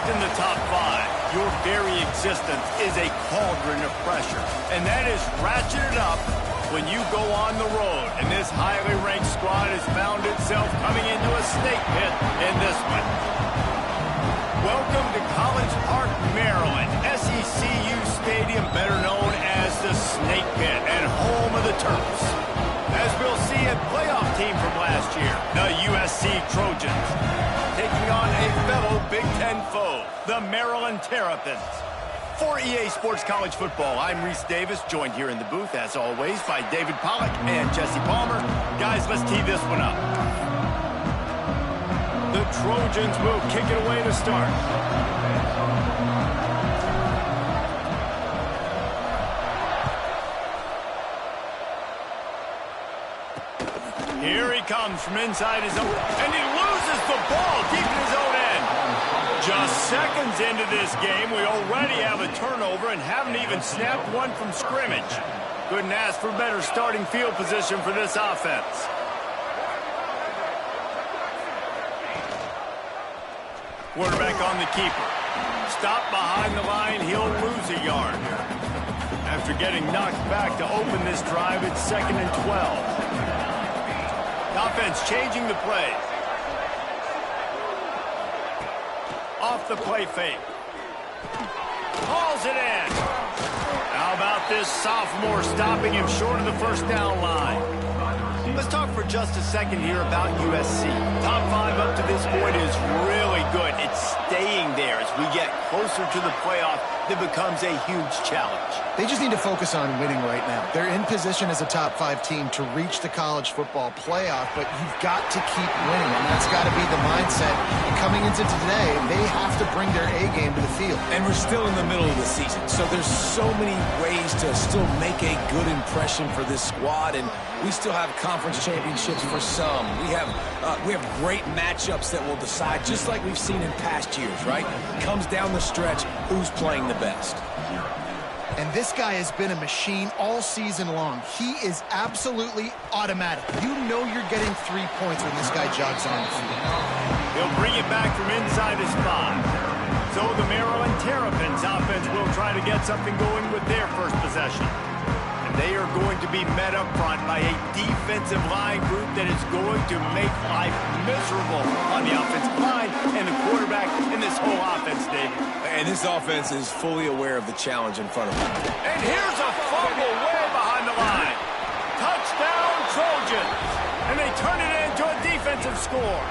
in the top 5, your very existence is a cauldron of pressure. And that is ratcheted up when you go on the road. And this highly ranked squad has found itself coming into a snake pit in this one. Welcome to College Park, Maryland, SECU Stadium, better known as the Snake Pit and home of the Terps. As we'll see, a playoff team from last year, the USC Trojans, taking on a fellow Big Ten foe, the Maryland Terrapins. For EA Sports College Football, I'm Reese Davis, joined here in the booth, as always, by David Pollack and Jesse Palmer. Guys, let's tee this one up. The Trojans will kick it away to start. Here he comes from inside his own, and he loses the ball deep in his own end. Just seconds into this game, we already have a turnover and haven't even snapped one from scrimmage. Couldn't ask for better starting field position for this offense. Quarterback on the keeper. Stop behind the line, he'll lose a yard. After getting knocked back to open this drive, it's 2nd and 12. Offense changing the play. Off the play fake. Hauls it in. How about this sophomore stopping him short of the first down line? Let's talk for just a second here about USC. Top 5 up to this point is really good. It's staying there as we get closer to the playoff. That becomes a huge challenge. They just need to focus on winning right now. They're in position as a top 5 team to reach the college football playoff, but you've got to keep winning, and that's got to be the mindset. Coming into today, they have to bring their A game to the field. And we're still in the middle of the season, so there's so many ways to still make a good impression for this squad, and we still have conference championships for some. We have great matchups that will decide, just like we've seen in past years, right? Comes down the stretch, who's playing the best. And this guy has been a machine all season long. He is absolutely automatic. You know you're getting 3 points when this guy jogs on the field. He'll bring it back from inside his 5. So the Maryland Terrapins offense will try to get something going with their first possession. And they are going to be met up front by a defensive line group that is going to make life miserable on the offensive line and the quarterback in this whole offense, Dave. And this offense is fully aware of the challenge in front of them. And here's a fumble way behind the line. Touchdown, Trojans. And they turn it into a defensive score.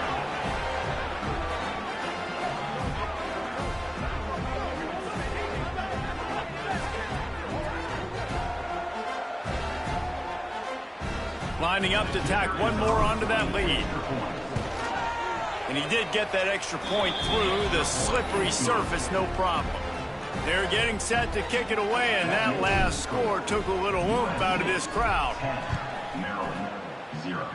Lining up to tack one more onto that lead. And he did get that extra point through the slippery surface, no problem. They're getting set to kick it away, and that last score took a little oomph out of this crowd. Maryland, 0.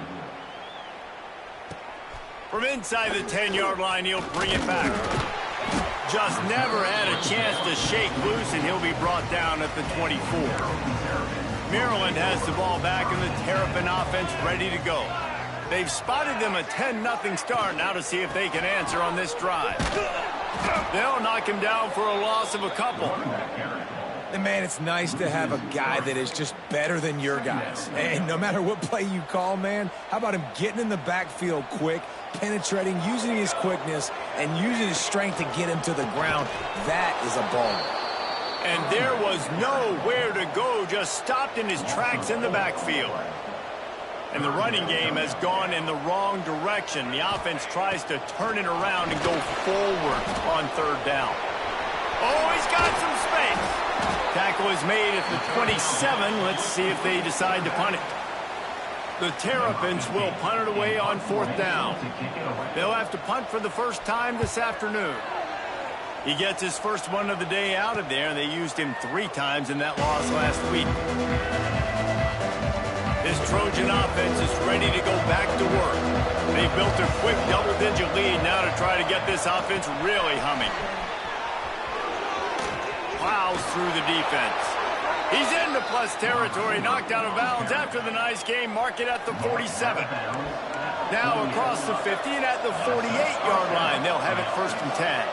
From inside the 10-yard line, he'll bring it back. Just never had a chance to shake loose, and he'll be brought down at the 24. Maryland has the ball back, and the Terrapin offense ready to go. They've spotted them a 10-0 start. Now to see if they can answer on this drive. They'll knock him down for a loss of a couple. And, man, it's nice to have a guy that is just better than your guys. And no matter what play you call, man, how about him getting in the backfield quick, penetrating, using his quickness, and using his strength to get him to the ground? That is a ball. And there was nowhere to go, just stopped in his tracks in the backfield. And the running game has gone in the wrong direction. The offense tries to turn it around and go forward on 3rd down. Oh, he's got some space. Tackle is made at the 27. Let's see if they decide to punt it. The Terrapins will punt it away on 4th down. They'll have to punt for the first time this afternoon. He gets his first one of the day out of there. They used him 3 times in that loss last week. This Trojan offense is ready to go back to work. They built a quick double-digit lead now to try to get this offense really humming. Plows through the defense. He's into plus territory, knocked out of bounds after the nice game. Mark it at the 47. Now across the 50 and at the 48-yard line. They'll have it 1st and 10.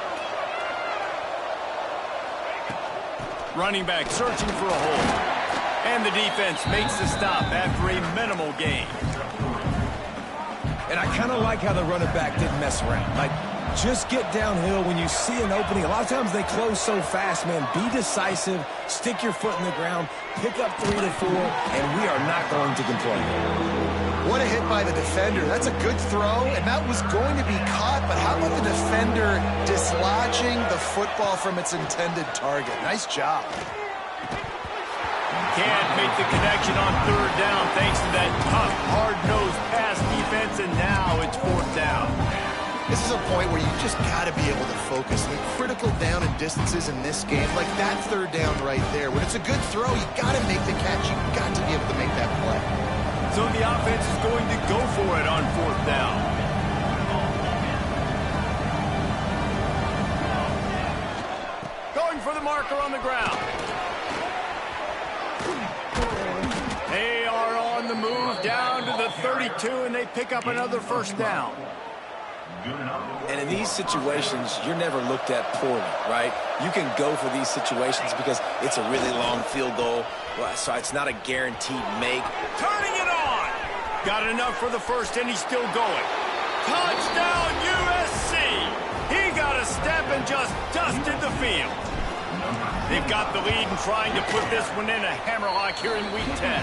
Running back searching for a hole. And the defense makes the stop after a minimal gain. And I kind of like how the running back didn't mess around. Like, just get downhill when you see an opening. A lot of times they close so fast, man. Be decisive, stick your foot in the ground, pick up 3 to 4, and we are not going to complain. What a hit by the defender. That's a good throw, and that was going to be caught, but how about the defender dislodging the football from its intended target? Nice job. Can't make the connection on third down thanks to that tough, hard-nosed pass defense, and now it's fourth down. This is a point where you just got to be able to focus. The critical down and distances in this game, like that third down right there. When it's a good throw, you got to make the catch. You got to be able to make that play. So the offense is going to go for it on fourth down. Going for the marker on the ground. They are on the move down to the 32, and they pick up another first down. And in these situations, you're never looked at poorly, right? You can go for these situations because it's a really long field goal, so it's not a guaranteed make. Turning it on. Got enough for the first, and he's still going. Touchdown, USC. He got a step and just dusted the field. They've got the lead and trying to put this one in a hammerlock here in Week 10.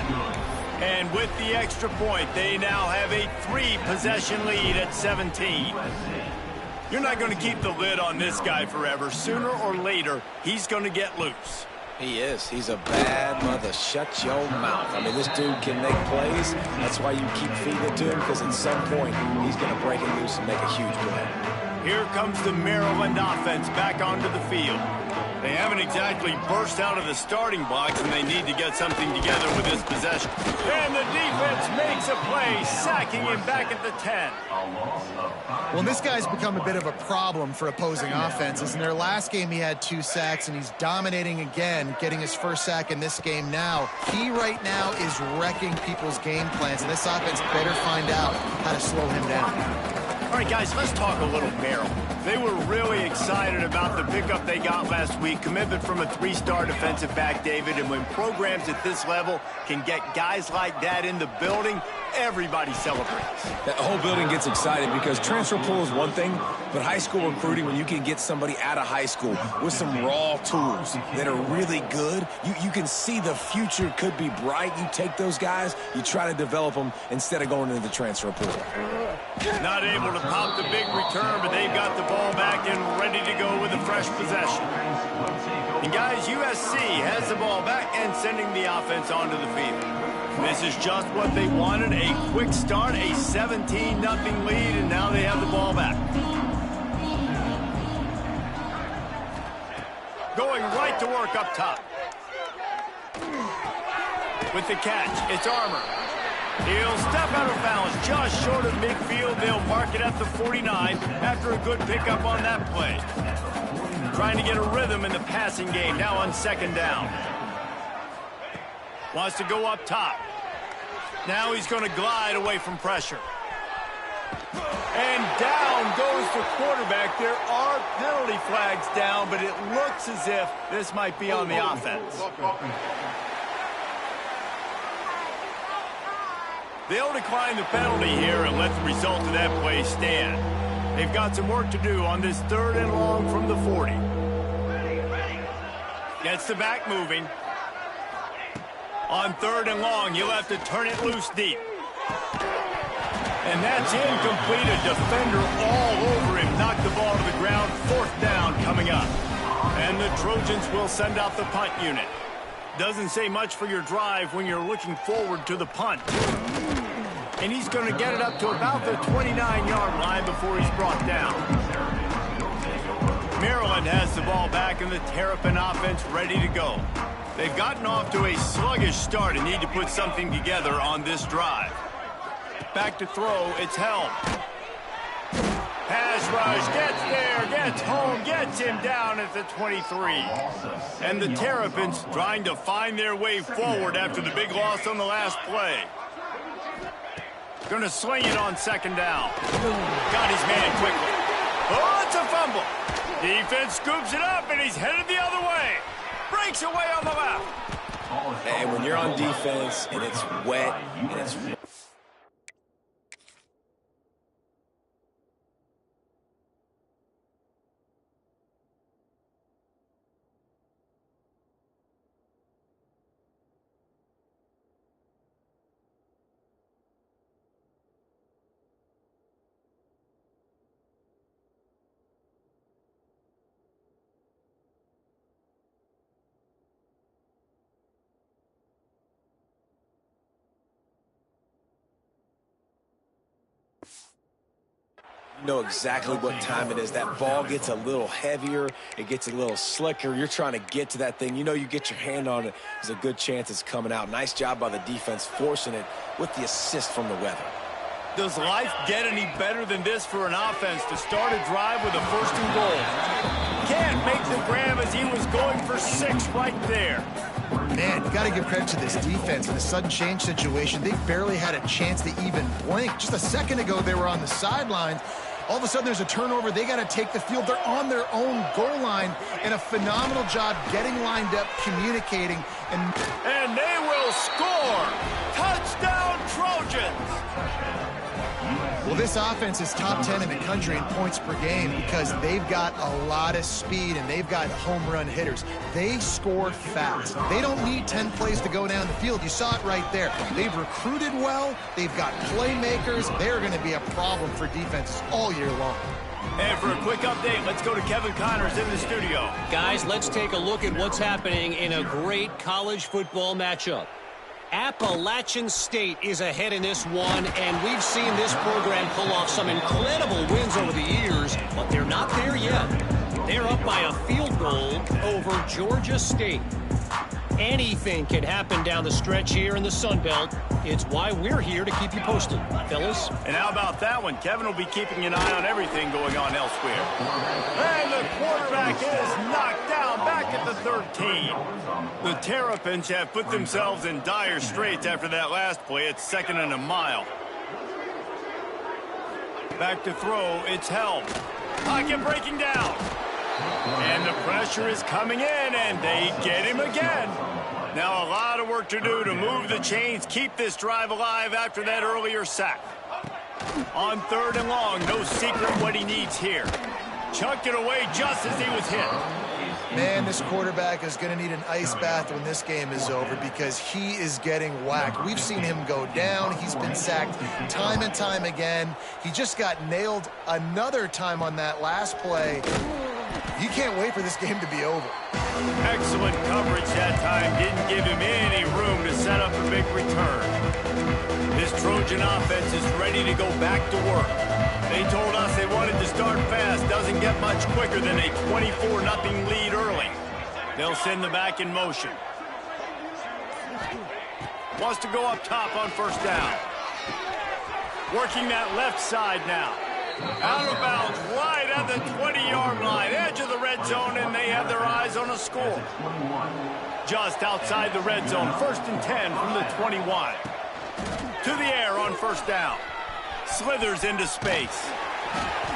And with the extra point, they now have a 3-possession lead at 17. You're not going to keep the lid on this guy forever. Sooner or later, he's going to get loose. He is. He's a bad mother. Shut your mouth. I mean, this dude can make plays. That's why you keep feeding it to him, because at some point, he's going to break it loose and make a huge play. Here comes the Maryland offense back onto the field. They haven't exactly burst out of the starting blocks, and they need to get something together with this possession. And the defense makes a play, sacking him back at the 10. Well, this guy's become a bit of a problem for opposing offenses. In their last game, he had 2 sacks, and he's dominating again, getting his first sack in this game now. He right now is wrecking people's game plans, and this offense better find out how to slow him down. All right, guys, let's talk a little Maryland. They were really excited about the pickup they got last week, commitment from a 3-star defensive back, David, and when programs at this level can get guys like that in the building, everybody celebrates. The whole building gets excited because transfer pool is one thing, but high school recruiting, when you can get somebody out of high school with some raw tools that are really good, you can see the future could be bright. You take those guys, you try to develop them instead of going into the transfer pool. Not able to pop the big return, but they've got the ball back and ready to go with a fresh possession. And guys, USC has the ball back and sending the offense onto the field. This is just what they wanted, a quick start, a 17-0 lead, and now they have the ball back. Going right to work up top. With the catch, it's Armour. He'll step out of bounds just short of midfield. They'll mark it at the 49 after a good pickup on that play. Trying to get a rhythm in the passing game now on second down. Wants to go up top. Now he's going to glide away from pressure. And down goes the quarterback. There are penalty flags down, but it looks as if this might be on the offense. They'll decline the penalty here and let the result of that play stand. They've got some work to do on this 3rd and long from the 40. Gets the back moving. On 3rd and long, you'll have to turn it loose deep. And that's incomplete. A defender all over him. Knocked the ball to the ground. 4th down coming up. And the Trojans will send out the punt unit. Doesn't say much for your drive when you're looking forward to the punt. And he's going to get it up to about the 29-yard line before he's brought down. Maryland has the ball back and the Terrapin offense ready to go. They've gotten off to a sluggish start and need to put something together on this drive. Back to throw, it's Helm. Pass rush, gets there, gets home, gets him down at the 23. And the Terrapins trying to find their way forward after the big loss on the last play. Going to sling it on second down. Got his man quickly. Oh, it's a fumble. Defense scoops it up, and he's headed the other way. Breaks away on the left. And when you're on defense and it's wet and it's know exactly what time it is. That ball gets a little heavier. It gets a little slicker. You're trying to get to that thing. You know you get your hand on it. There's a good chance it's coming out. Nice job by the defense forcing it with the assist from the weather. Does life get any better than this for an offense to start a drive with a 1st and goal? Can't make the grab as he was going for 6 right there. Man, you got to give credit to this defense. In a sudden change situation, they barely had a chance to even blink. Just a second ago, they were on the sidelines. All of a sudden, there's a turnover. They got to take the field. They're on their own goal line, and a phenomenal job getting lined up, communicating. And they will score. Touchdown, Trojans. Well, this offense is top 10 in the country in points per game because they've got a lot of speed and they've got home run hitters. They score fast. They don't need 10 plays to go down the field. You saw it right there. They've recruited well. They've got playmakers. They're going to be a problem for defenses all year long. And for a quick update, let's go to Kevin Connors in the studio. Guys, let's take a look at what's happening in a great college football matchup. Appalachian State is ahead in this one, and we've seen this program pull off some incredible wins over the years, but they're not there yet. They're up by a field goal over Georgia State. Anything can happen down the stretch here in the Sun Belt. It's why we're here to keep you posted, fellas. And how about that one? Kevin will be keeping an eye on everything going on elsewhere. And the quarterback is knocked down back at the 13. The Terrapins have put themselves in dire straits after that last play. It's 2nd and a mile. Back to throw. It's held. Pocket breaking down. And the pressure is coming in, and they get him again. Now a lot of work to do to move the chains, keep this drive alive after that earlier sack. On 3rd and long, no secret what he needs here. Chucked it away just as he was hit. Man, this quarterback is going to need an ice bath when this game is over because he is getting whacked. We've seen him go down. He's been sacked time and time again. He just got nailed another time on that last play. You can't wait for this game to be over. Excellent coverage that time. Didn't give him any room to set up a big return. This Trojan offense is ready to go back to work. They told us they wanted to start fast. Doesn't get much quicker than a 24-0 lead early. They'll send the back in motion. Wants to go up top on 1st down. Working that left side now. Out of bounds, right at the 20-yard line, edge of the red zone, and they have their eyes on a score. Just outside the red zone, 1st and 10 from the 21. To the air on 1st down. Slithers into space.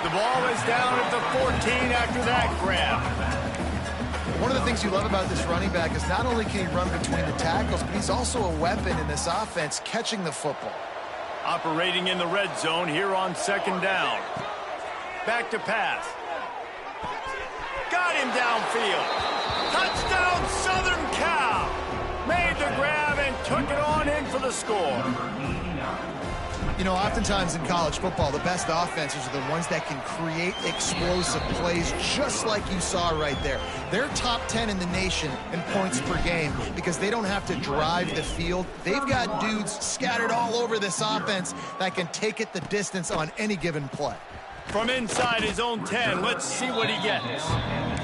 The ball is down at the 14 after that grab. One of the things you love about this running back is not only can he run between the tackles, but he's also a weapon in this offense, catching the football. Operating in the red zone here on 2nd down. Back to pass. Got him downfield. Touchdown, Southern Cal. Made the grab and took it on in for the score. You know, oftentimes in college football, the best offenses are the ones that can create explosive plays, just like you saw right there. They're top 10 in the nation in points per game because they don't have to drive the field. They've got dudes scattered all over this offense that can take it the distance on any given play. From inside his own 10, let's see what he gets.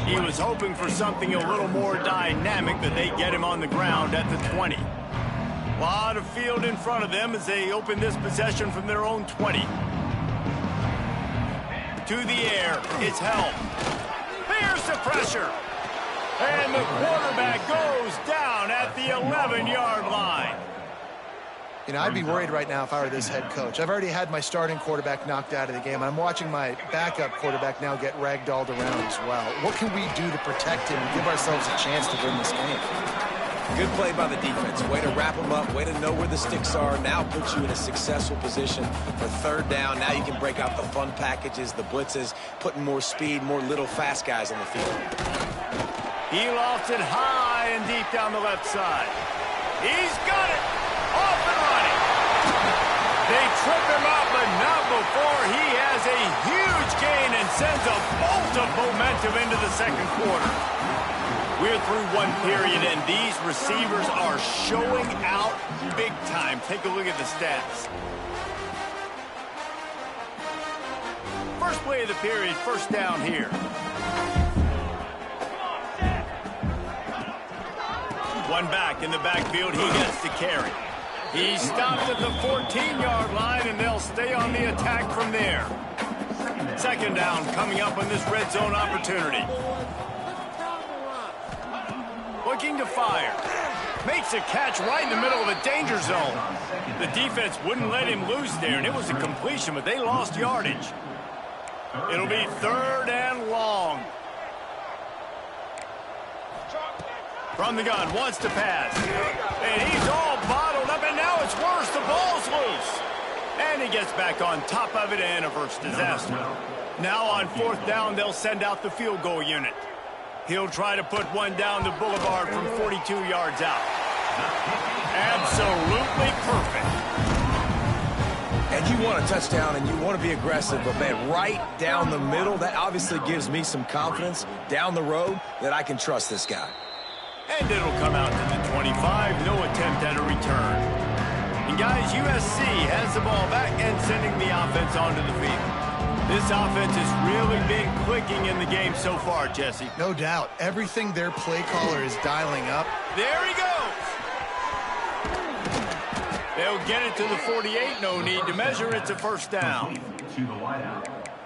He was hoping for something a little more dynamic, but they get him on the ground at the 20. A lot of field in front of them as they open this possession from their own 20. To the air, it's held. Here's the pressure. And the quarterback goes down at the 11-yard line. You know, I'd be worried right now if I were this head coach. I've already had my starting quarterback knocked out of the game. I'm watching my backup quarterback now get ragdolled around as well. What can we do to protect him and give ourselves a chance to win this game? Good play by the defense. Way to wrap them up. Way to know where the sticks are. Now puts you in a successful position for third down. Now you can break out the fun packages, the blitzes, putting more speed, more little fast guys on the field. He lofts it high and deep down the left side. He's got it. Off and running. They trip him up, but not before he has a huge gain and sends a bolt of momentum into the second quarter. We're through one period, and these receivers are showing out big time. Take a look at the stats. First play of the period, first down here. One back in the backfield, he gets to carry. He stops at the 14-yard line, and they'll stay on the attack from there. Second down coming up on this red zone opportunity. Looking to fire. Makes a catch right in the middle of a danger zone. The defense wouldn't let him loose there, and it was a completion, but they lost yardage. It'll be third and long. From the gun, wants to pass. And he's all bottled up, and now it's worse. The ball's loose. And he gets back on top of it, and averts disaster. Now on fourth down, they'll send out the field goal unit. He'll try to put one down the boulevard from 42 yards out. Absolutely perfect. And you want a touchdown, and you want to be aggressive, but, man, right down the middle, that obviously gives me some confidence down the road that I can trust this guy. And it'll come out to the 25. No attempt at a return. And, guys, USC has the ball back and sending the offense onto the field. This offense has really been clicking in the game so far, Jesse. No doubt. Everything their play caller is dialing up. There he goes. They'll get it to the 48. No need to measure. It's a first down.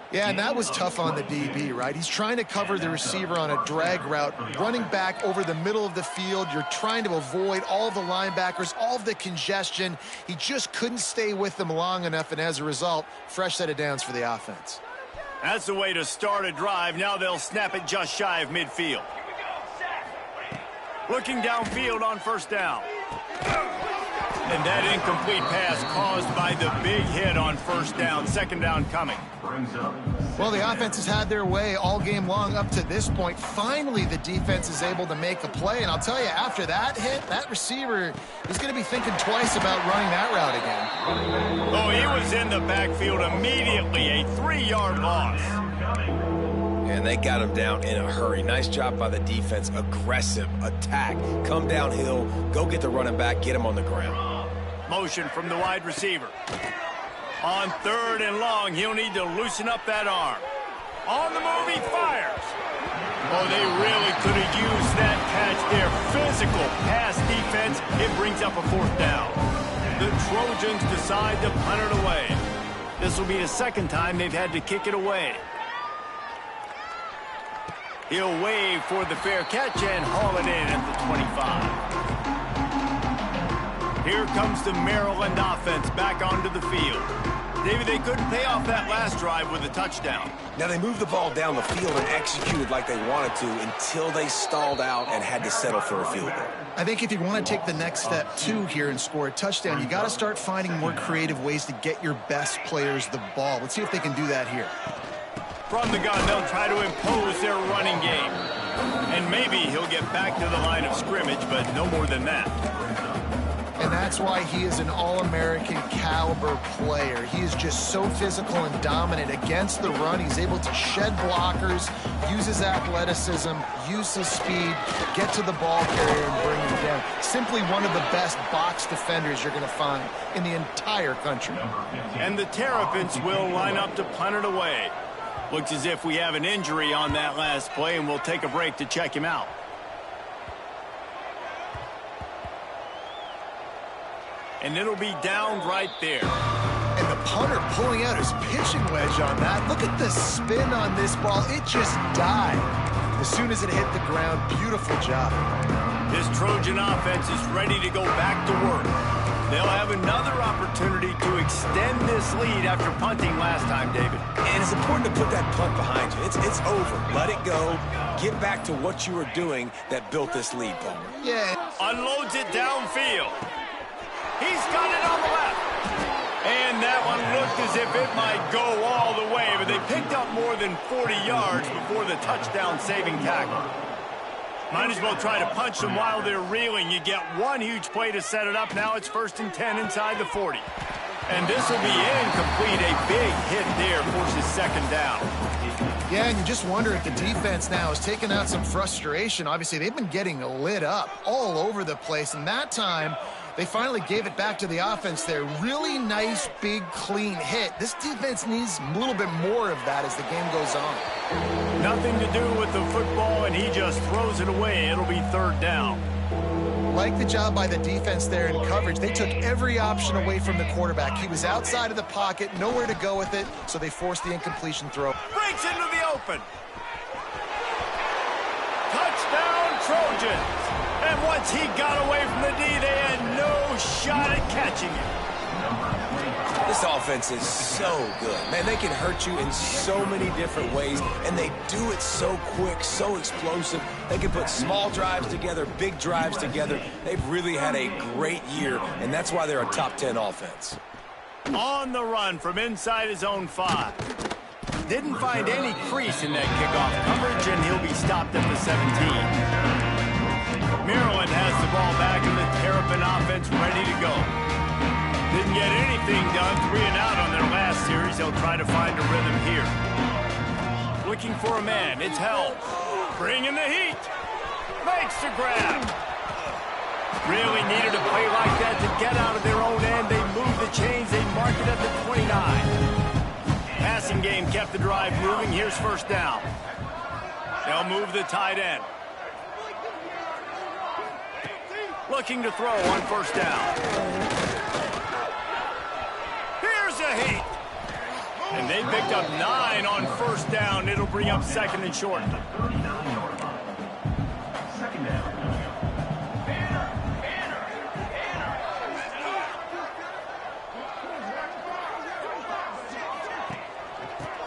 Yeah, and that was tough on the DB, right? He's trying to cover the receiver on a drag route, running back over the middle of the field. You're trying to avoid all the linebackers, all of the congestion. He just couldn't stay with them long enough, and as a result, fresh set of downs for the offense. That's the way to start a drive. Now they'll snap it just shy of midfield. Looking downfield on first down. And that incomplete pass caused by the big hit on first down. Second down coming. Well, the offense has had their way all game long up to this point. Finally, the defense is able to make a play. And I'll tell you, after that hit, that receiver is going to be thinking twice about running that route again. Oh, he was in the backfield immediately. A 3-yard loss. And they got him down in a hurry. Nice job by the defense. Aggressive attack. Come downhill. Go get the running back. Get him on the ground. Motion from the wide receiver. On third and long, he'll need to loosen up that arm. On the move, he fires. Oh, they really could have used that catch there. Physical pass defense. It brings up a fourth down. The Trojans decide to punt it away. This will be the second time they've had to kick it away. He'll wave for the fair catch and haul it in at the 25. Here comes the Maryland offense back onto the field. David, they couldn't pay off that last drive with a touchdown. Now, they moved the ball down the field and executed like they wanted to until they stalled out and had to settle for a field goal. I think if you want to take the next step, too, here and score a touchdown, you got to start finding more creative ways to get your best players the ball. Let's see if they can do that here. From the gun, they'll try to impose their running game. And maybe he'll get back to the line of scrimmage, but no more than that. And that's why he is an All-American caliber player. He is just so physical and dominant against the run. He's able to shed blockers, use his athleticism, use his speed, get to the ball carrier and bring him down. Simply one of the best box defenders you're going to find in the entire country. And the Terrapins will line up to punt it away. Looks as if we have an injury on that last play, and we'll take a break to check him out. And it'll be down right there. And the punter pulling out his pitching wedge on that. Look at the spin on this ball. It just died as soon as it hit the ground. Beautiful job. This Trojan offense is ready to go back to work. They'll have another opportunity to extend this lead after punting last time, David. And it's important to put that punt behind you. It's over. Let it go. Get back to what you were doing that built this lead, Palmer. Yeah. Unloads it downfield. He's got it on the left. And that one looked as if it might go all the way, but they picked up more than 40 yards before the touchdown-saving tackle. Might as well try to punch them while they're reeling. You get one huge play to set it up. Now it's 1st and 10 inside the 40. And this will be incomplete. A big hit there forces 2nd down. Yeah, and you just wonder if the defense now is taking out some frustration. Obviously, they've been getting lit up all over the place, and that time they finally gave it back to the offense there. Really nice, big, clean hit. This defense needs a little bit more of that as the game goes on. Nothing to do with the football, and he just throws it away. It'll be 3rd down. Like the job by the defense there in coverage. They took every option away from the quarterback. He was outside of the pocket, nowhere to go with it, so they forced the incompletion throw. Breaks into the open. Touchdown, Trojans. And once he got away from the D, they had no shot at catching him. This offense is so good. Man, they can hurt you in so many different ways, and they do it so quick, so explosive. They can put small drives together, big drives together. They've really had a great year, and that's why they're a top 10 offense. On the run from inside his own 5. Didn't find any crease in that kickoff coverage, and he'll be stopped at the 17. Maryland has the ball back, and the Terrapin offense ready to go. Didn't get anything done, 3 and out on their last series. They'll try to find a rhythm here. Looking for a man. It's held. Bringing the heat. Makes the grab. Really needed a play like that to get out of their own end. They moved the chains. They marked it at the 29. Passing game kept the drive moving. Here's 1st down. They'll move the tight end. Looking to throw on 1st down. Here's a heat. And they picked up 9 on 1st down. It'll bring up 2nd and short.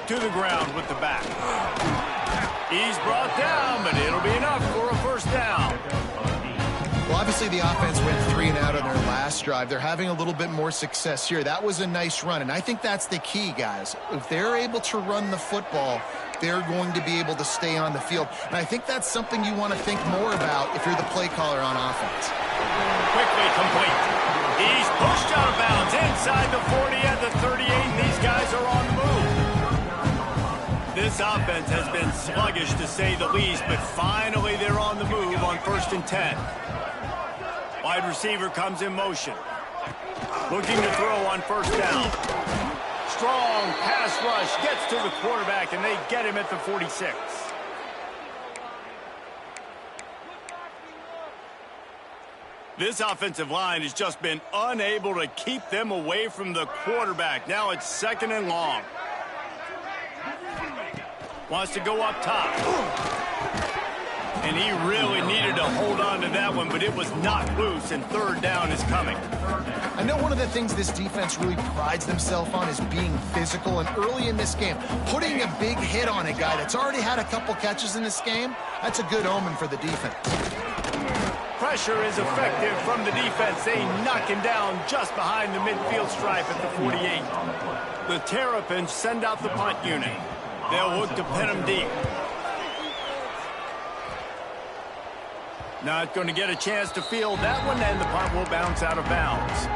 To the ground with the back. He's brought down, but it'll be enough for a 1st down. Well, obviously the offense went 3 and out on their last drive. They're having a little bit more success here. That was a nice run, and I think that's the key, guys. If they're able to run the football, they're going to be able to stay on the field. And I think that's something you want to think more about if you're the play caller on offense. Quickly complete. He's pushed out of bounds inside the 40 at the 38, and these guys are on the move. This offense has been sluggish, to say the least, but finally they're on the move on 1st and 10. Wide receiver comes in motion. Looking to throw on 1st down. Strong pass rush gets to the quarterback, and they get him at the 46. This offensive line has just been unable to keep them away from the quarterback. Now it's 2nd and long. Wants to go up top. And he really needed to hold on to that one, but it was knocked loose, and 3rd down is coming. I know one of the things this defense really prides themselves on is being physical, and early in this game, putting a big hit on a guy that's already had a couple catches in this game, that's a good omen for the defense. Pressure is effective from the defense. They knock him down just behind the midfield stripe at the 48. The Terrapins send out the punt unit. They'll look to pin him deep. Not going to get a chance to field that one, and the punt will bounce out of bounds.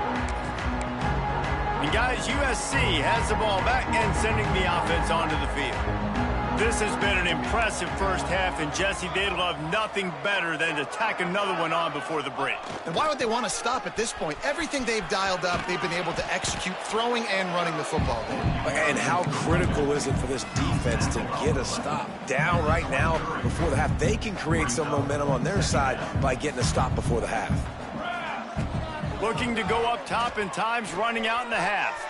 And guys, USC has the ball back and sending the offense onto the field. This has been an impressive first half, and Jesse, they'd love nothing better than to tack another one on before the break. And why would they want to stop at this point? Everything they've dialed up, they've been able to execute, throwing and running the football. And how critical is it for this defense to get a stop down right now before the half? They can create some momentum on their side by getting a stop before the half. Looking to go up top, and time's running out in the half.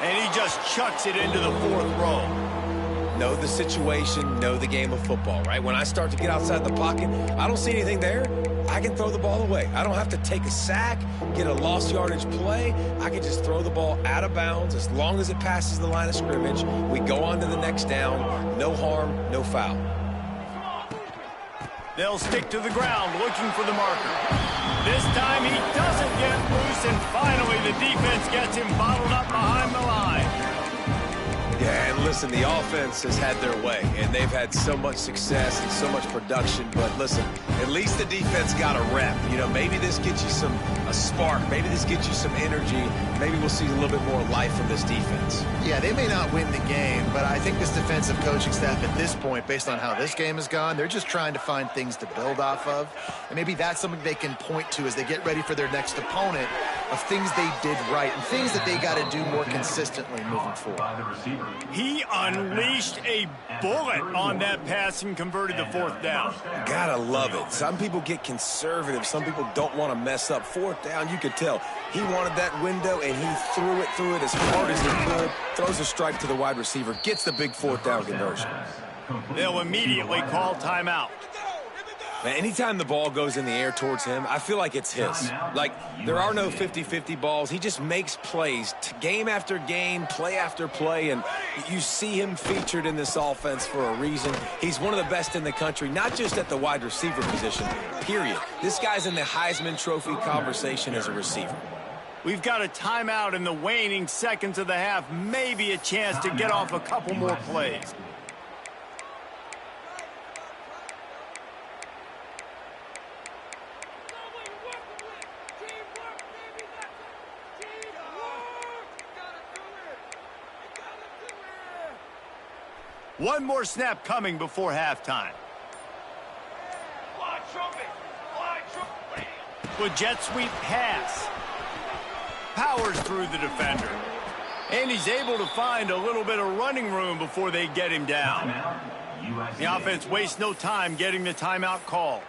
And he just chucks it into the 4th row. Know the situation, know the game of football, right? When I start to get outside the pocket, I don't see anything there. I can throw the ball away. I don't have to take a sack, get a lost yardage play. I can just throw the ball out of bounds as long as it passes the line of scrimmage. We go on to the next down. No harm, no foul. They'll stick to the ground looking for the marker. This time he doesn't get loose, and finally the defense gets him bottled up behind the line. Yeah, and listen, the offense has had their way, and they've had so much success and so much production. But listen, at least the defense got a rep. You know, maybe this gets you a spark. Maybe this gets you some energy. Maybe we'll see a little bit more life from this defense. Yeah, they may not win the game, but I think this defensive coaching staff at this point, based on how this game has gone, they're just trying to find things to build off of. And maybe that's something they can point to as they get ready for their next opponent, of things they did right and things that they got to do more consistently moving forward. He unleashed a bullet on that pass and converted the fourth down. Gotta love it. Some people get conservative. Some people don't want to mess up. Fourth down, you could tell. He wanted that window, and he threw it as hard as he could. Throws a strike to the wide receiver. Gets the big fourth down conversion. They'll immediately call timeout. Man, anytime the ball goes in the air towards him, I feel like it's his. Like, there are no 50-50 balls. He just makes plays, game after game, play after play, and you see him featured in this offense for a reason. He's one of the best in the country, not just at the wide receiver position, period. This guy's in the Heisman Trophy conversation as a receiver. We've got a timeout in the waning seconds of the half, maybe a chance to get off a couple more plays. One more snap coming before halftime. With jet sweep pass. Powers through the defender. And he's able to find a little bit of running room before they get him down. The offense wastes no time getting the timeout called.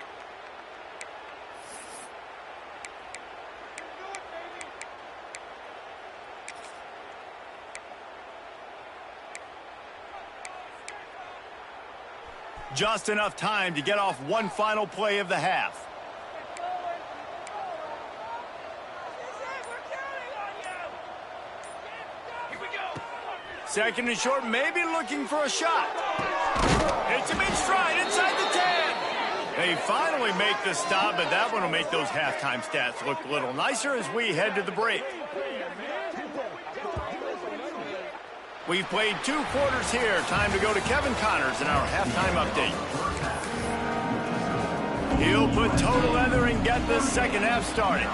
Just enough time to get off one final play of the half. Second and short, maybe looking for a shot. It's a big stride inside the 10. They finally make the stop, but that one will make those halftime stats look a little nicer as we head to the break. We've played 2 quarters here. Time to go to Kevin Connors in our halftime update. He'll put total leather and get the second half started.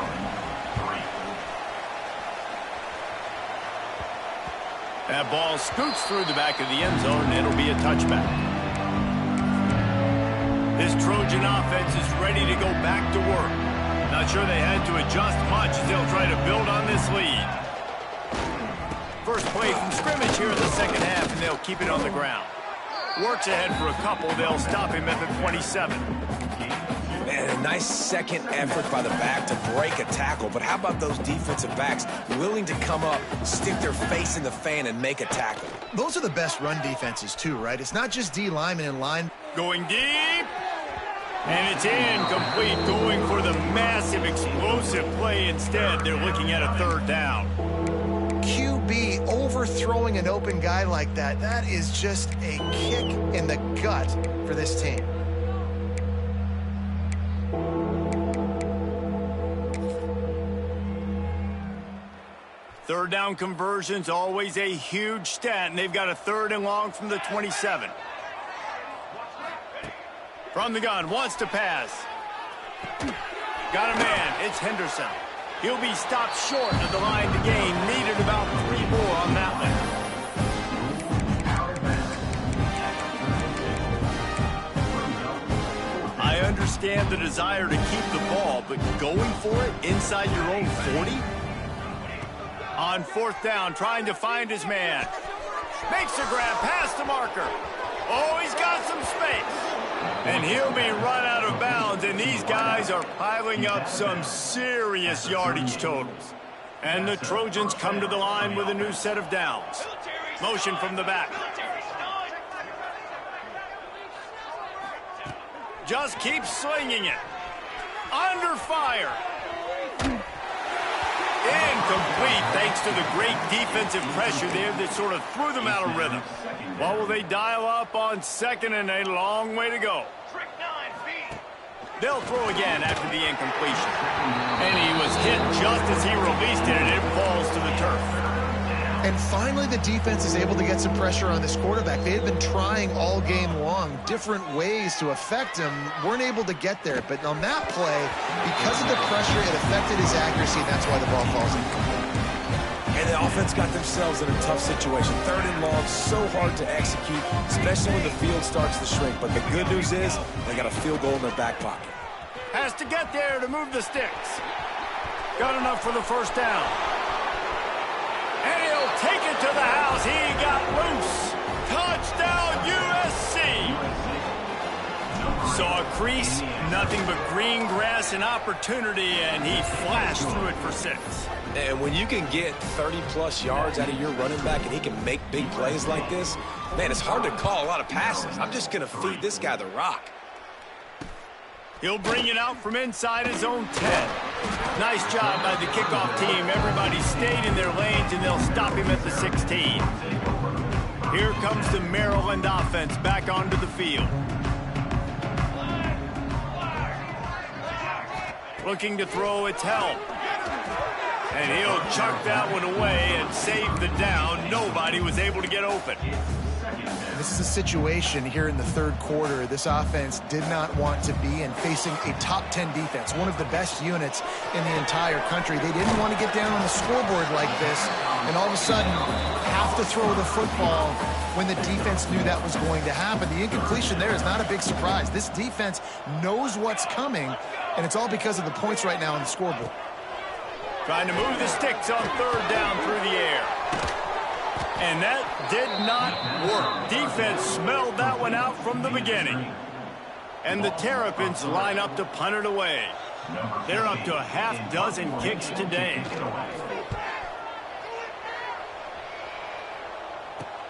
That ball scoots through the back of the end zone, and it'll be a touchback. This Trojan offense is ready to go back to work. Not sure they had to adjust much as they'll try to build on this lead. First play from scrimmage here in the second half, and they'll keep it on the ground. Works ahead for a couple. They'll stop him at the 27. Man, a nice second effort by the back to break a tackle. But how about those defensive backs willing to come up, stick their face in the fan, and make a tackle? Those are the best run defenses, too, right? It's not just D linemen in line. Going deep. And it's incomplete, going for the massive, explosive play instead. They're looking at a third down. QB overthrowing an open guy like that, that is just a kick in the gut for this team. Third down conversions, always a huge stat, and they've got a 3rd and long from the 27. From the gun, wants to pass. Got a man, it's Henderson. He'll be stopped short of the line to gain. Needed about 3 more on that one. I understand the desire to keep the ball, but going for it inside your own 40? On 4th down, trying to find his man. Makes a grab past the marker. Oh, he's got some space. And he'll be run out of bounds, and these guys are piling up some serious yardage totals. And the Trojans come to the line with a new set of downs. Motion from the back. Just keep slinging it. Under fire. Incomplete thanks to the great defensive pressure there that sort of threw them out of rhythm. What will they dial up on second and a long way to go? They'll throw again after the incompletion. And he was hit just as he released it, and it falls to the turf. And finally, the defense is able to get some pressure on this quarterback. They had been trying all game long different ways to affect him. Weren't able to get there. But on that play, because of the pressure, it affected his accuracy. That's why the ball falls incomplete. And the offense got themselves in a tough situation. Third and long, so hard to execute, especially when the field starts to shrink. But the good news is they got a field goal in their back pocket. Has to get there to move the sticks. Got enough for the first down. And he'll take it to the house. He got loose. Touchdown, USC. Saw a crease, nothing but green grass and opportunity, and he flashed through it for 6. And when you can get 30-plus yards out of your running back and he can make big plays like this, man, it's hard to call a lot of passes. I'm just going to feed this guy the rock. He'll bring it out from inside his own 10. Nice job by the kickoff team. Everybody stayed in their lanes, and they'll stop him at the 16. Here comes the Maryland offense back onto the field. Looking to throw, it's help. And he'll chuck that one away and save the down. Nobody was able to get open. This is a situation here in the third quarter this offense did not want to be in, facing a top 10 defense, one of the best units in the entire country. They didn't want to get down on the scoreboard like this and all of a sudden have to throw the football when the defense knew that was going to happen. The incompletion there is not a big surprise. This defense knows what's coming, and it's all because of the points right now on the scoreboard. Trying to move the sticks on third down through the air. And that did not work. Defense smelled that one out from the beginning. And the Terrapins line up to punt it away. They're up to a half dozen kicks today.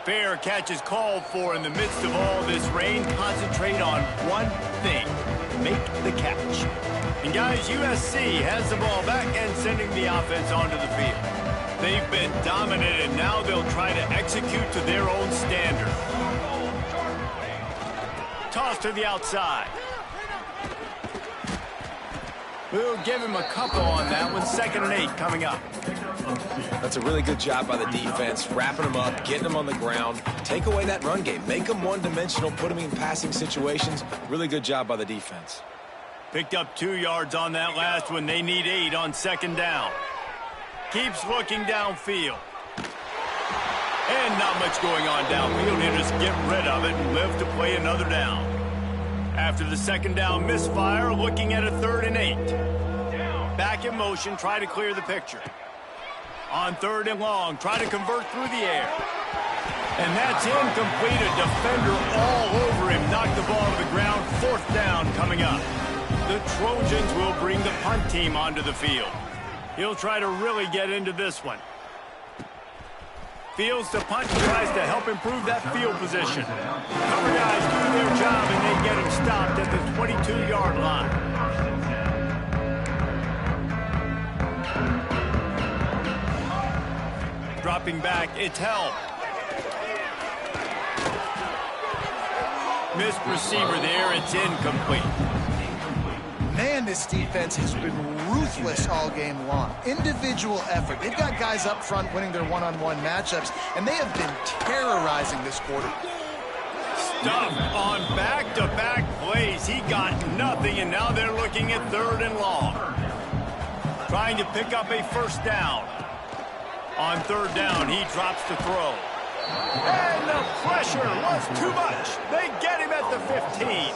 Fair catch is called for in the midst of all this rain. Concentrate on one thing. Make the catch. And guys, USC has the ball back and sending the offense onto the field. They've been dominant, and now they'll try to execute to their own standard. Toss to the outside. We'll give him a couple on that one. 2nd and 8 coming up. That's a really good job by the defense, wrapping them up, getting them on the ground. Take away that run game. Make them one-dimensional, put them in passing situations. Really good job by the defense. Picked up 2 yards on that last one. They need 8 on 2nd down. Keeps looking downfield. And not much going on downfield. He'll just get rid of it and live to play another down. After the 2nd down misfire, looking at a 3rd and 8. Back in motion, try to clear the picture. On 3rd and long, try to convert through the air. And that's incomplete. A defender all over him. Knocked the ball to the ground. 4th down coming up. The Trojans will bring the punt team onto the field. He'll try to really get into this one. Fields the punt, tries to help improve that field position. Cover guys do their job, and they get him stopped at the 22-yard line. Dropping back, it's help. Missed receiver there, it's incomplete. Man, this defense has been ruthless all game long. Individual effort. They've got guys up front winning their one-on-one matchups, and they have been terrorizing this quarter. Stuffed on back-to-back plays. He got nothing, and now they're looking at 3rd and long. Trying to pick up a 1st down. On 3rd down, he drops to throw. And the pressure was too much. They get him at the 15.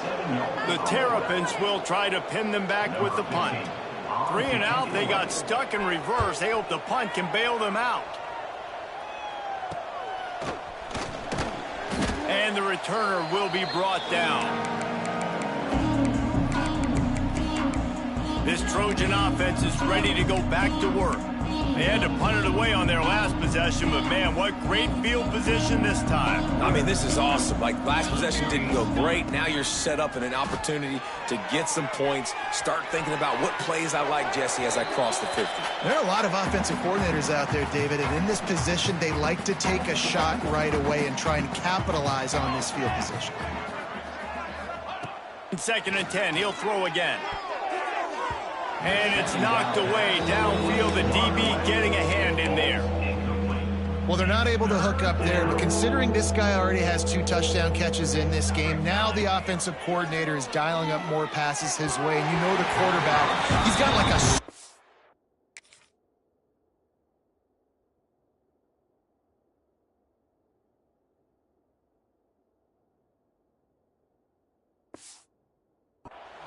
The Terrapins will try to pin them back with the punt. 3 and out, they got stuck in reverse. They hope the punt can bail them out. And the returner will be brought down. This Trojan offense is ready to go back to work. They had to punt it away on their last possession, but man, what great field position this time. I mean, this is awesome. Like, last possession didn't go great. Now you're set up in an opportunity to get some points. Start thinking about what plays I like, Jesse, as I cross the 50. There are a lot of offensive coordinators out there, David, and in this position, they like to take a shot right away and try and capitalize on this field position. 2nd and 10, he'll throw again. And it's knocked away downfield. The DB getting a hand in there. Well, they're not able to hook up there, but considering this guy already has 2 touchdown catches in this game, now the offensive coordinator is dialing up more passes his way. And you know the quarterback, he's got like a...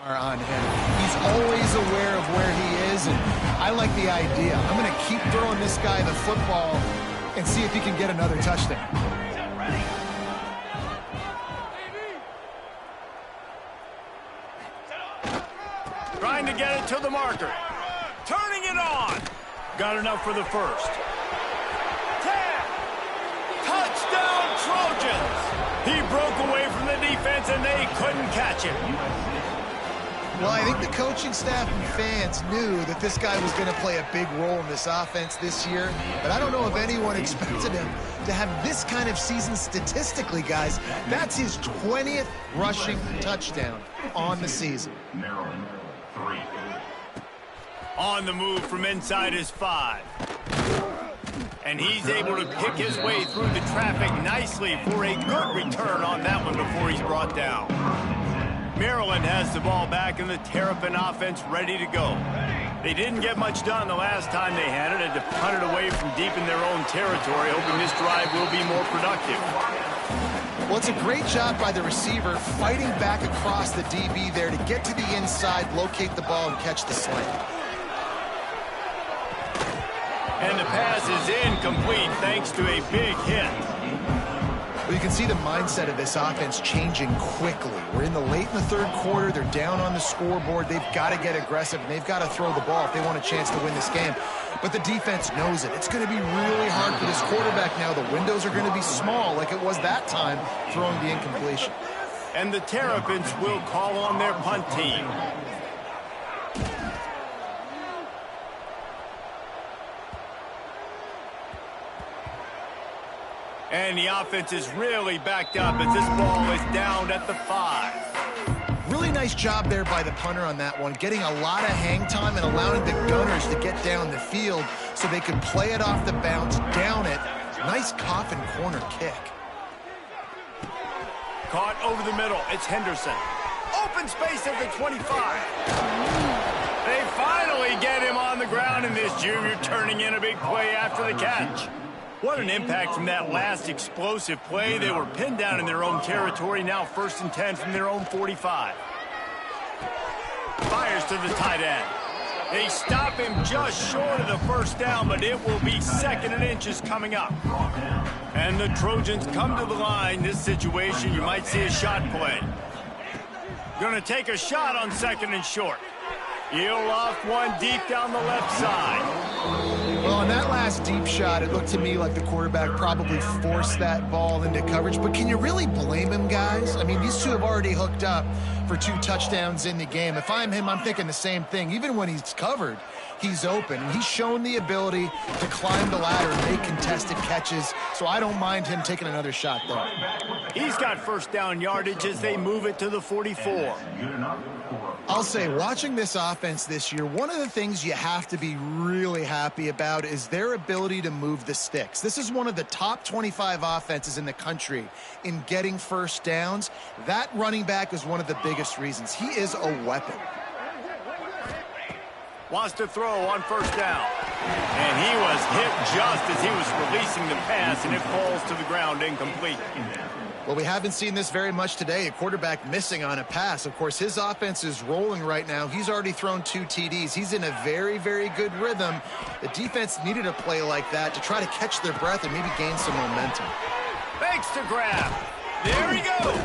on him. He's always aware of where he is, and I like the idea. I'm going to keep throwing this guy the football and see if he can get another touchdown. Trying to get it to the marker. Turning it on. Got enough for the first. 10. Touchdown Trojans. He broke away from the defense and they couldn't catch him. Well, I think the coaching staff and fans knew that this guy was going to play a big role in this offense this year, but I don't know if anyone expected him to have this kind of season statistically, guys. That's his 20th rushing touchdown on the season. Maryland, 3. On the move from inside his 5. And he's able to pick his way through the traffic nicely for a good return on that one before he's brought down. Maryland has the ball back and the Terrapin offense ready to go. They didn't get much done the last time they had it, and to punt it away from deep in their own territory, hoping this drive will be more productive. Well, it's a great job by the receiver fighting back across the DB there to get to the inside, locate the ball, and catch the slant. And the pass is incomplete thanks to a big hit. Well, you can see the mindset of this offense changing quickly. We're in the late in the 3rd quarter. They're down on the scoreboard. They've got to get aggressive, and they've got to throw the ball if they want a chance to win this game. But the defense knows it. It's going to be really hard for this quarterback now. The windows are going to be small like it was that time throwing the incompletion. And the Terrapins will call on their punt team. And the offense is really backed up as this ball is down at the 5. Really nice job there by the punter on that one, getting a lot of hang time and allowing the Gunners to get down the field so they could play it off the bounce, down it. Nice coffin corner kick. Caught over the middle. It's Henderson. Open space at the 25. They finally get him on the ground, and this junior turning in a big play after the catch. What an impact from that last explosive play. They were pinned down in their own territory, now 1st and 10 from their own 45. Fires to the tight end. They stop him just short of the first down, but it will be 2nd and inches coming up. And the Trojans come to the line. This situation, you might see a shot play. Going to take a shot on 2nd and short. He'll loft one deep down the left side. Well, on that last deep shot, it looked to me like the quarterback probably forced that ball into coverage. But can you really blame him, guys? I mean, these two have already hooked up for 2 touchdowns in the game. If I'm him, I'm thinking the same thing. Even when he's covered, he's open. He's shown the ability to climb the ladder and make contested catches, so I don't mind him taking another shot there. He's got first down yardage as they move it to the 44. I'll say, watching this offense this year, one of the things you have to be really happy about is their ability to move the sticks. This is one of the top 25 offenses in the country in getting first downs. That running back is one of the biggest reasons. He is a weapon. Wants to throw on first down. And he was hit just as he was releasing the pass, and it falls to the ground incomplete. Well, we haven't seen this very much today. A quarterback missing on a pass. Of course, his offense is rolling right now. He's already thrown 2 TDs. He's in a very, very good rhythm. The defense needed a play like that to try to catch their breath and maybe gain some momentum. Fakes to grab. There he goes.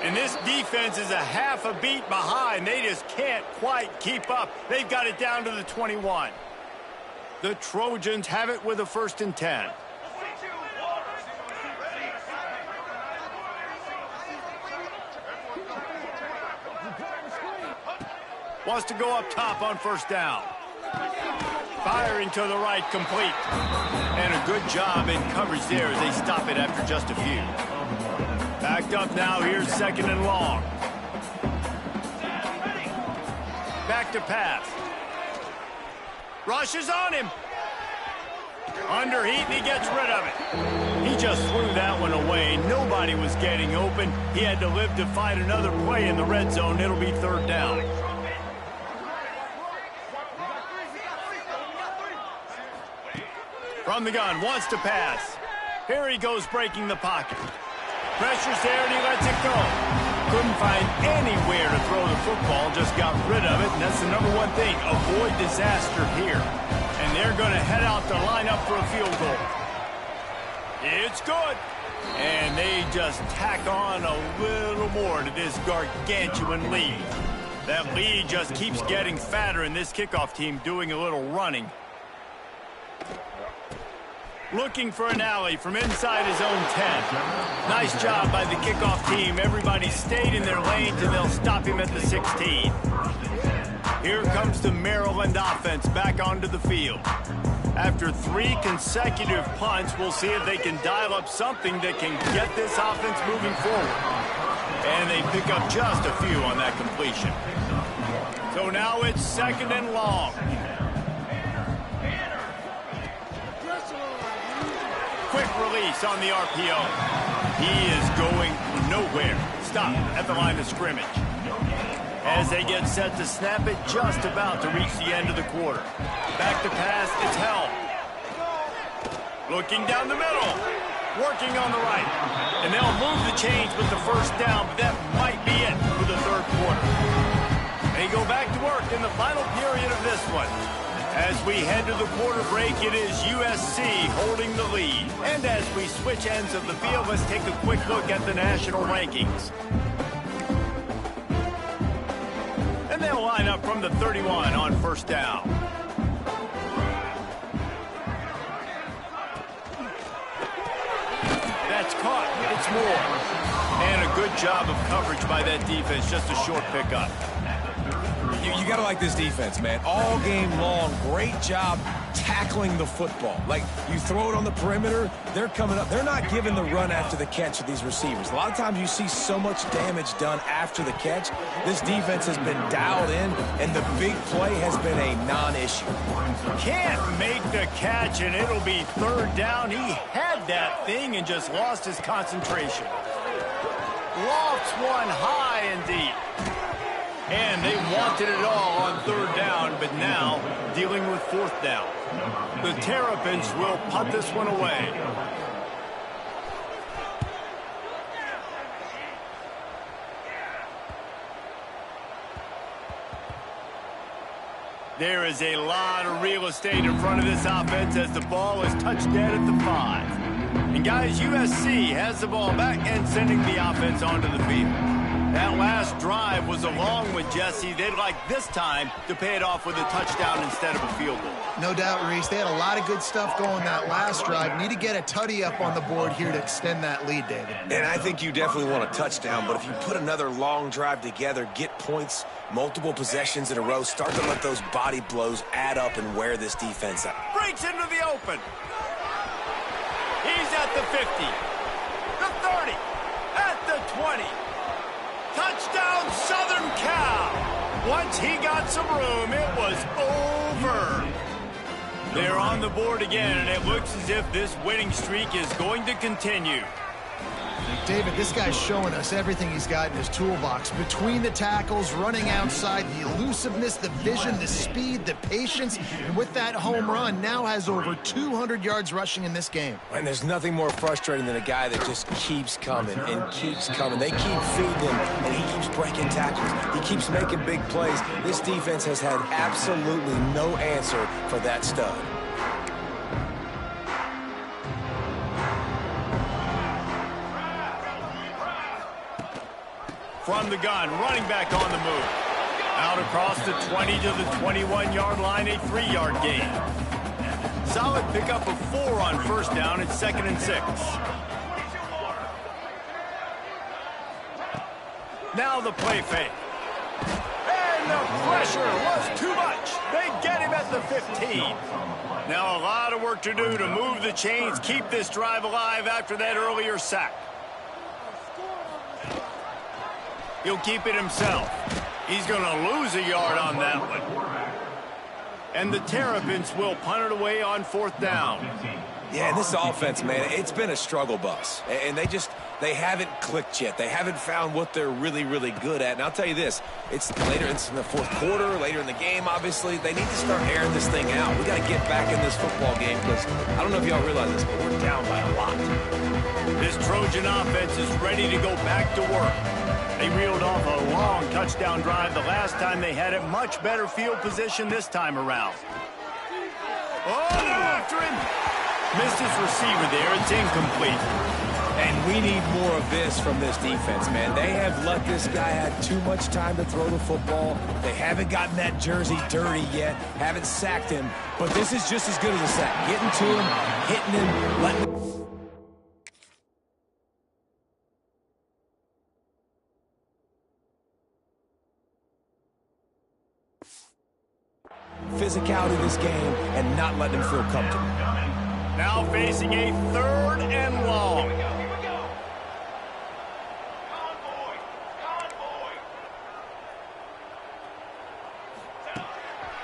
And this defense is a half a beat behind. They just can't quite keep up. They've got it down to the 21. The Trojans have it with a 1st and 10. Wants to go up top on 1st down. Firing to the right, complete. And a good job in coverage there as they stop it after just a few. Backed up now, here's 2nd and long. Back to pass. Rushes on him. Under heat, and he gets rid of it. He just threw that one away. Nobody was getting open. He had to live to fight another play in the red zone. It'll be 3rd down. From the gun, wants to pass. Here he goes, breaking the pocket. Pressure's there, and he lets it go. Couldn't find anywhere to throw the football, just got rid of it, and that's the #1 thing. Avoid disaster here. And they're going to head out to line up for a field goal. It's good. And they just tack on a little more to this gargantuan lead. That lead just keeps getting fatter, and this kickoff team doing a little running. Looking for an alley from inside his own 10. Nice job by the kickoff team. Everybody stayed in their lanes, and they'll stop him at the 16. Here comes the Maryland offense back onto the field. After 3 consecutive punts, we'll see if they can dial up something that can get this offense moving forward. And they pick up just a few on that completion. So now it's 2nd and long. Quick release on the RPO. He is going nowhere. Stop at the line of scrimmage. As they get set to snap it, just about to reach the end of the quarter. Back to pass, it's held. Looking down the middle. Working on the right. And they'll move the chains with the 1st down, but that might be it for the 3rd quarter. They go back to work in the final period of this one. As we head to the quarter break, it is USC holding the lead. And as we switch ends of the field, let's take a quick look at the national rankings. And they'll line up from the 31 on 1st down. That's caught. It's more. And a good job of coverage by that defense. Just a short pickup. You got to like this defense, man. All game long, great job tackling the football. Like, you throw it on the perimeter, they're coming up. They're not giving the run after the catch with these receivers. A lot of times you see so much damage done after the catch. This defense has been dialed in, and the big play has been a non-issue. Can't make the catch, and it'll be 3rd down. He had that thing and just lost his concentration. Lofts one high and deep. And they wanted it all on 3rd down, but now dealing with 4th down. The Terrapins will punt this one away. There is a lot of real estate in front of this offense as the ball is touched dead at the 5. And guys, USC has the ball back and sending the offense onto the field. That last drive was a long one, Jesse. They'd like this time to pay it off with a touchdown instead of a field goal. No doubt, Reese. They had a lot of good stuff going that last drive. Need to get a tutty up on the board here to extend that lead, David. And I think you definitely want a touchdown, but if you put another long drive together, get points, multiple possessions in a row, start to let those body blows add up and wear this defense out. Breaks into the open. He's at the 50, the 30, at the 20. Touchdown, Southern Cal. Once he got some room, it was over. They're on the board again, and it looks as if this winning streak is going to continue. David, this guy's showing us everything he's got in his toolbox. Between the tackles, running outside, the elusiveness, the vision, the speed, the patience. And with that home run, now has over 200 yards rushing in this game. And there's nothing more frustrating than a guy that just keeps coming and keeps coming. They keep feeding him, and he keeps breaking tackles. He keeps making big plays. This defense has had absolutely no answer for that stud. From the gun, running back on the move. Out across the 20 to the 21-yard line, a 3-yard gain. Solid pickup of 4 on first down and 2nd and 6. Now the play fake. And the pressure was too much. They get him at the 15. Now a lot of work to do to move the chains, keep this drive alive after that earlier sack. He'll keep it himself. He's going to lose a yard on that one. And the Terrapins will punt it away on 4th down. Yeah, and this offense, man, it's been a struggle bus. And they haven't clicked yet. They haven't found what they're really, really good at. And I'll tell you this, it's later in the 4th quarter, later in the game, obviously. They need to start airing this thing out. We got to get back in this football game because I don't know if y'all realize this, but we're down by a lot. This Trojan offense is ready to go back to work. They reeled off a long touchdown drive the last time they had it. Much better field position this time around. Oh, after him. Missed his receiver there. It's incomplete. And we need more of this from this defense, man. They have let this guy have too much time to throw the football. They haven't gotten that jersey dirty yet, haven't sacked him. But this is just as good as a sack. Getting to him, hitting him, letting him. Physicality of this game and not letting him feel comfortable. Now facing a 3rd and long.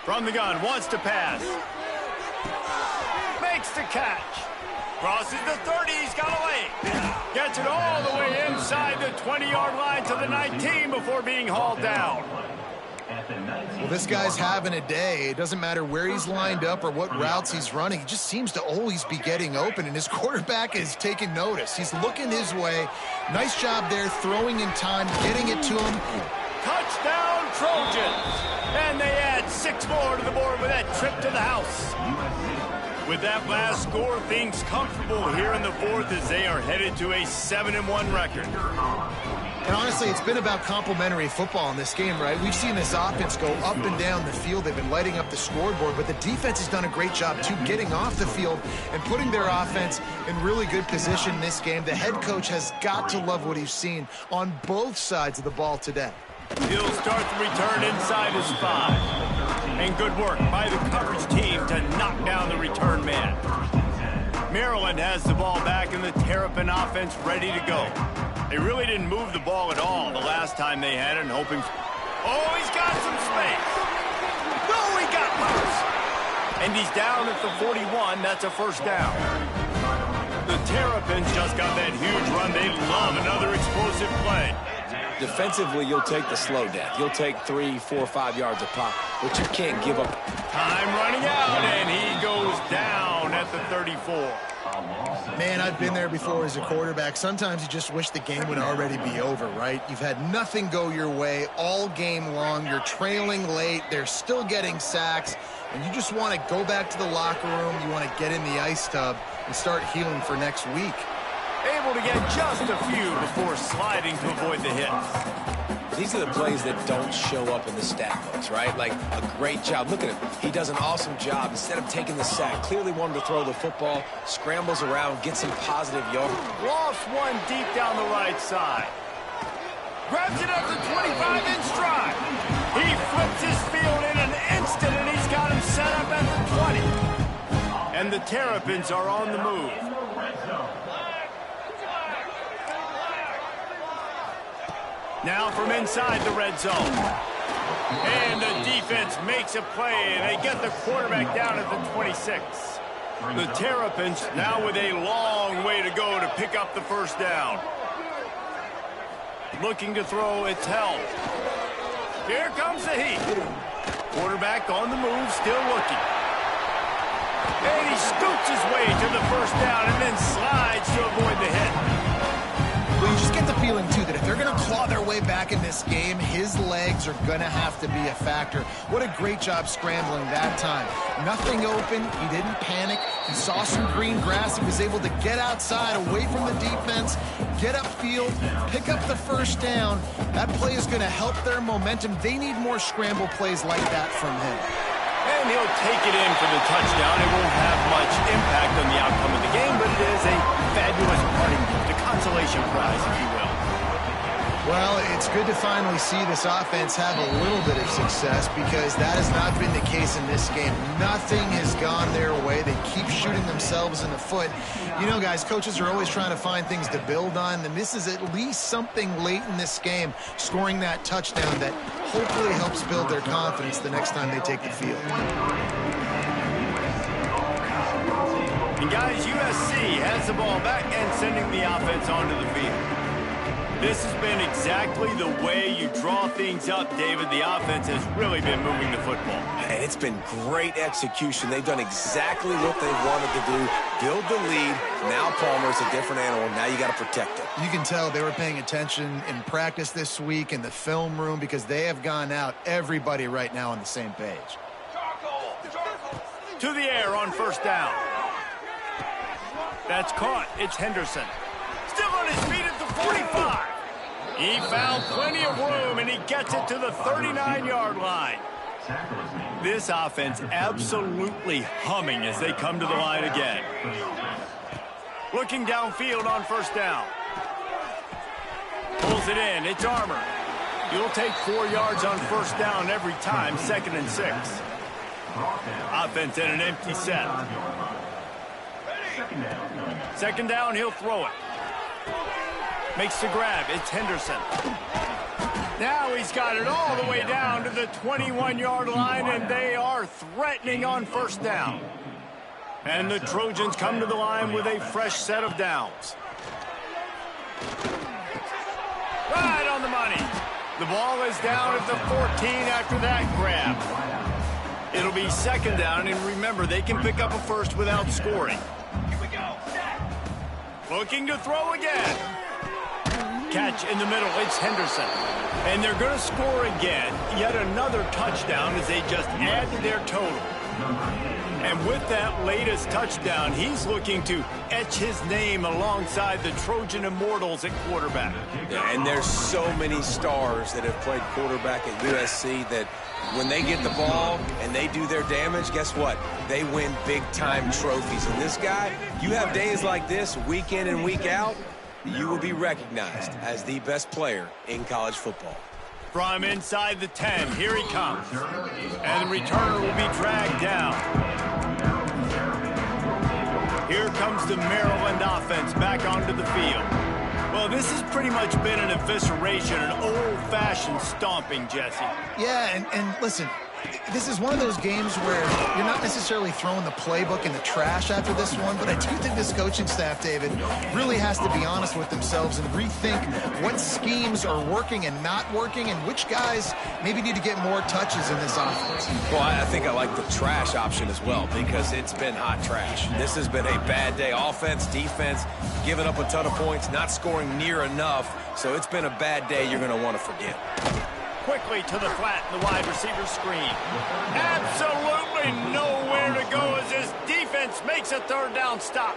From the gun, wants to pass. Makes the catch. Crosses the 30, he's got a leg. Gets it all the way inside the 20-yard line to the 19 before being hauled down. Well, this guy's having a day. It doesn't matter where he's lined up or what routes he's running. He just seems to always be getting open, and his quarterback is taking notice. He's looking his way. Nice job there, throwing in time, getting it to him. Touchdown, Trojans! And they add 6 more to the board with that trip to the house. With that last score, things comfortable here in the 4th as they are headed to a 7-1 record. And honestly, it's been about complementary football in this game, right? We've seen this offense go up and down the field. They've been lighting up the scoreboard, but the defense has done a great job, too, getting off the field and putting their offense in really good position in this game. The head coach has got to love what he's seen on both sides of the ball today. He'll start the return inside his 5. And good work by the coverage team to knock down the return man. Maryland has the ball back and the Terrapin offense ready to go. They really didn't move the ball at all the last time they had it, hoping... Oh, he's got some space. No, he got loose. And he's down at the 41. That's a 1st down. The Terrapins just got that huge run. They love another explosive play. Defensively, you'll take the slow death. You'll take 3, 4, 5 yards a pop, but you can't give up. Time running out, and he goes down at the 34. Man, I've been there before as a quarterback. Sometimes you just wish the game would already be over, right? You've had nothing go your way all game long. You're trailing late. They're still getting sacks. And you just want to go back to the locker room. You want to get in the ice tub and start healing for next week. Able to get just a few before sliding to avoid the hits. These are the plays that don't show up in the stat books, right? Like a great job. Look at him. He does an awesome job. Instead of taking the sack, clearly wanted to throw the football, scrambles around, gets some positive yards. Lost one deep down the right side. Grabs it at the 25 in stride. He flips his field in an instant, and he's got him set up at the 20. And the Terrapins are on the move. Now from inside the red zone. And the defense makes a play. They get the quarterback down at the 26. The Terrapins now with a long way to go to pick up the 1st down. Looking to throw, it's held. Here comes the heat. Quarterback on the move, still looking. And he scoots his way to the 1st down and then slides to avoid the hit. Well, you just get the feeling, too, that if they're going to claw their way back in this game, his legs are going to have to be a factor. What a great job scrambling that time. Nothing open. He didn't panic. He saw some green grass. He was able to get outside, away from the defense, get upfield, pick up the 1st down. That play is going to help their momentum. They need more scramble plays like that from him. And he'll take it in for the touchdown. It won't have much impact on the outcome of the game, but it is a fabulous parting gift, a consolation prize, if you will. Well, it's good to finally see this offense have a little bit of success because that has not been the case in this game. Nothing has gone their way. They keep shooting themselves in the foot. You know, guys, coaches are always trying to find things to build on, and this is at least something late in this game, scoring that touchdown that hopefully helps build their confidence the next time they take the field. And guys, USC has the ball back and sending the offense onto the field. This has been exactly the way you draw things up, David. The offense has really been moving the football. And it's been great execution. They've done exactly what they wanted to do. Build the lead. Now Palmer's a different animal. Now you got to protect him. You can tell they were paying attention in practice this week in the film room because they have gone out, everybody right now on the same page. To the air on first down. That's caught. It's Henderson. Still on his feet at the 45. He found plenty of room, and he gets it to the 39-yard line. This offense absolutely humming as they come to the line again. Looking downfield on first down. Pulls it in. It's Armour. You'll take 4 yards on first down every time, 2nd and 6. Offense in an empty set. Second down, he'll throw it. Makes the grab. It's Henderson. Now he's got it all the way down to the 21-yard line, and they are threatening on first down. And the Trojans come to the line with a fresh set of downs. Right on the money. The ball is down at the 14 after that grab. It'll be second down, and remember, they can pick up a first without scoring. Looking to throw again. Catch in the middle. It's Henderson. And they're going to score again. Yet another touchdown as they just add to their total. And with that latest touchdown, he's looking to etch his name alongside the Trojan Immortals at quarterback. Yeah, and there's so many stars that have played quarterback at USC that when they get the ball and they do their damage, guess what? They win big-time trophies. And this guy, you have days like this, week in and week out, you will be recognized as the best player in college football. From inside the 10, here he comes. And the returner will be dragged down. Here comes the Maryland offense back onto the field. Well, this has pretty much been an evisceration, an old-fashioned stomping, Jesse. Yeah, and listen, this is one of those games where you're not necessarily throwing the playbook in the trash after this one, but I do think this coaching staff, David, really has to be honest with themselves and rethink what schemes are working and not working and which guys maybe need to get more touches in this offense. Well, I think I like the trash option as well because it's been hot trash. This has been a bad day. Offense, defense, giving up a ton of points, not scoring near enough. So it's been a bad day you're going to want to forget. Quickly to the flat, the wide receiver screen. Absolutely nowhere to go as this defense makes a third down stop.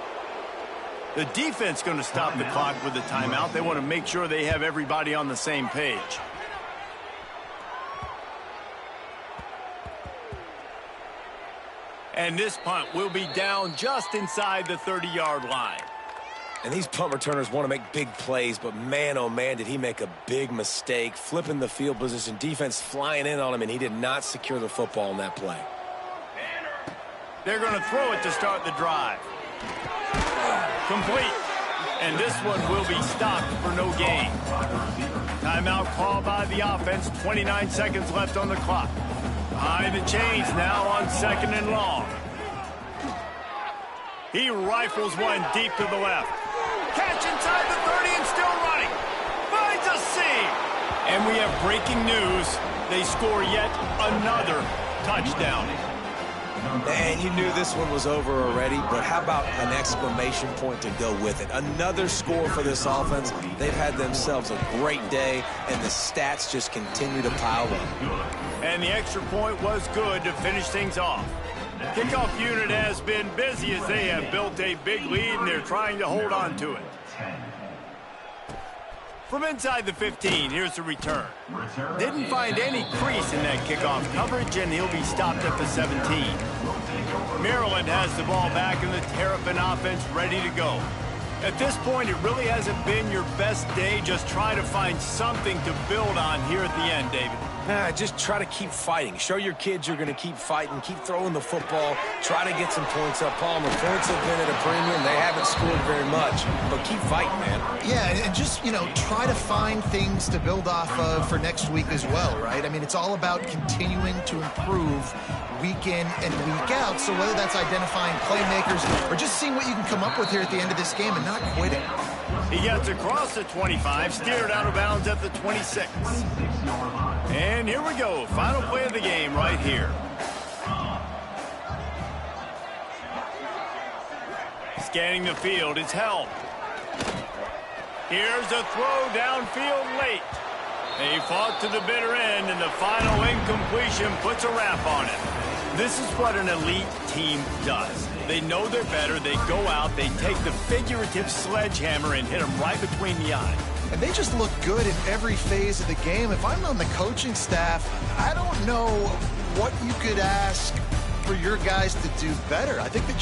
The defense going to stop the clock with the timeout. They want to make sure they have everybody on the same page. And this punt will be down just inside the 30-yard line. And these punt returners want to make big plays, but man, oh man, did he make a big mistake. Flipping the field position, defense flying in on him, and he did not secure the football in that play. They're going to throw it to start the drive. Complete. And this one will be stopped for no gain. Timeout called by the offense. 29 seconds left on the clock. Behind the chains now on 2nd and long. He rifles one deep to the left. Catch inside the 30 and still running. Finds a seam. And we have breaking news. They score yet another touchdown. And you knew this one was over already, but how about an exclamation point to go with it? Another score for this offense. They've had themselves a great day, and the stats just continue to pile up. And the extra point was good to finish things off. Kickoff unit has been busy as they have built a big lead, and they're trying to hold on to it. From inside the 15, here's the return. Didn't find any crease in that kickoff coverage, and he'll be stopped at the 17. Maryland has the ball back in the Terrapin offense ready to go. At this point, it really hasn't been your best day. Just try to find something to build on here at the end, David. Just try to keep fighting. Show your kids you're going to keep fighting. Keep throwing the football. Try to get some points up. Palmer, points have been at a premium. They haven't scored very much, but keep fighting, man. Yeah, and just, try to find things to build off of for next week as well, right? I mean, it's all about continuing to improve week in and week out. So whether that's identifying playmakers or just seeing what you can come up with here at the end of this game and not quitting. He gets across the 25, steered out of bounds at the 26. And here we go. Final play of the game right here. Scanning the field, it's held. Here's a throw downfield late. They fought to the bitter end, and the final incompletion puts a wrap on it. This is what an elite team does. They know they're better. They go out, they take the figurative sledgehammer and hit them right between the eyes. And they just look good in every phase of the game. If I'm on the coaching staff, I don't know what you could ask for your guys to do better. I think that